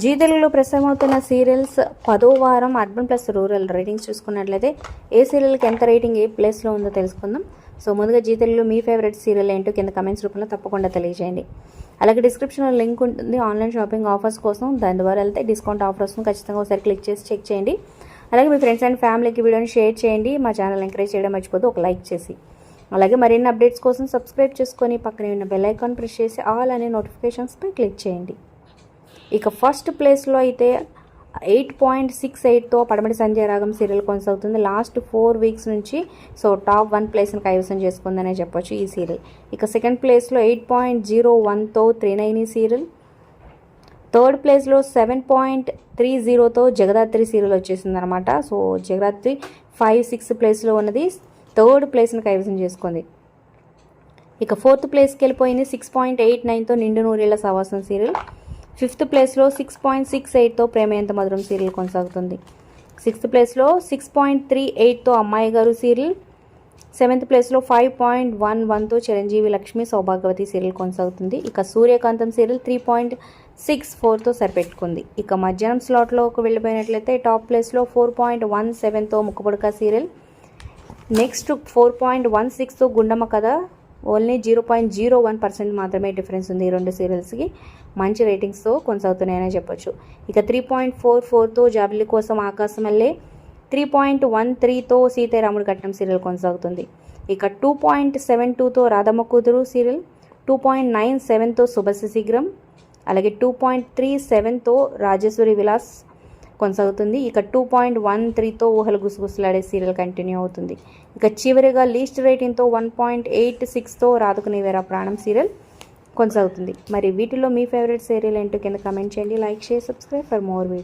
G తెలుగులో ప్రసారమవుతున్న serials 10వ వారం అర్బన్ ప్లస్ రూరల్ రేటింగ్స్ చూసుకున్నట్లయితే ఏ సీరియల్కి ఎంత రేటింగ్ ఏ ప్లేస్లో ఉందో తెలుసుకుందాం. సో ముందుగా జీ తెలుగులో మీ ఫేవరెట్ సీరియల్ ఏంటో కింద కమెంట్స్ రూపంలో తప్పకుండా తెలియజేయండి. అలాగే డిస్క్రిప్షన్లో లింక్ ఉంటుంది ఆన్లైన్ షాపింగ్ ఆఫర్స్ కోసం. దాని ద్వారా వెళ్తే డిస్కౌంట్ ఆఫర్స్ను ఖచ్చితంగా ఒకసారి క్లిక్ చేసి చెక్ చేయండి. అలాగే మీ ఫ్రెండ్స్ అండ్ ఫ్యామిలీకి వీడియోని షేర్ చేయండి. మా ఛానల్ ఎంకరేజ్ చేయడం మర్చిపోతే ఒక లైక్ చేసి, అలాగే మరిన్ని అప్డేట్స్ కోసం సబ్స్క్రైబ్ చేసుకొని పక్కనే ఉన్న బెల్ ఐకాన్ ప్రెస్ చేసి ఆల్ అనే నోటిఫికేషన్స్పై క్లిక్ చేయండి. ఇక ఫస్ట్ ప్లేస్లో అయితే 8.68తో పడమటి సంధ్య రాగం సీరియల్ కొనసాగుతుంది. లాస్ట్ 4 వీక్స్ నుంచి సో టాప్ 1 ప్లేస్ని కైవసం చేసుకుందనే చెప్పొచ్చు ఈ సీరియల్. ఇక సెకండ్ ప్లేస్లో 8.01తో త్రినయని సీరియల్, థర్డ్ ప్లేస్లో 7.30తో జగదాత్రి సీరియల్ వచ్చేసింది అనమాట. సో జగదాత్రి 5-6 ప్లేస్లో ఉన్నది థర్డ్ ప్లేస్ని కైవసం చేసుకుంది. ఇక ఫోర్త్ ప్లేస్కి వెళ్ళిపోయింది 6.89తో నిండు నూరేళ్ల సవాసం సీరియల్. ఫిఫ్త్ ప్లేస్లో 6.68తో ప్రేమ ఎంత మధురం సీరియల్ కొనసాగుతుంది. సిక్స్త్ ప్లేస్లో 6.38తో అమ్మాయి గారు సీరియల్. సెవెంత్ ప్లేస్లో 5.11తో చిరంజీవి లక్ష్మి సౌభాగ్యవతి సీరియల్ కొనసాగుతుంది. ఇక సూర్యకాంతం సీరియల్ 3.64తో సరిపెట్టుకుంది. ఇక మధ్యాహ్నం స్లాట్లోకి వెళ్ళిపోయినట్లయితే టాప్ ప్లేస్లో 4.17తో ముక్కుపుడక సీరియల్. నెక్స్ట్ 4.16తో గుండమ్మ కథ. ఓన్లీ 0.01% మాత్రమే డిఫరెన్స్ ఉంది ఈ రెండు సీరియల్స్కి. మంచి రేటింగ్స్తో కొనసాగుతున్నాయని చెప్పొచ్చు. ఇక 3.44తో జాబిలి కోసం ఆకాశం వెళ్ళే, 3.13తో సీతారాముడి కట్నం సీరియల్ కొనసాగుతుంది. ఇక 2.72తో రాధమ్మ కూతురు సీరియల్, 2.97తో శుభశ శీఘ్రం, అలాగే 2.37తో రాజేశ్వరి విలాస్ కొనసాగుతుంది. ఇక 2.13తో ఊహలు గుసగుసలాడే సీరియల్ కంటిన్యూ అవుతుంది. ఇక చివరిగా లీస్ట్ రేటింగ్తో 1.86తో రాధకు నీవేరా ప్రాణం సీరియల్ కొనసాగుతుంది. మరి వీటిలో మీ ఫేవరెట్ సీరియల్ ఏంటో కింద కమెంట్ చేయండి. Like share subscribe for more video.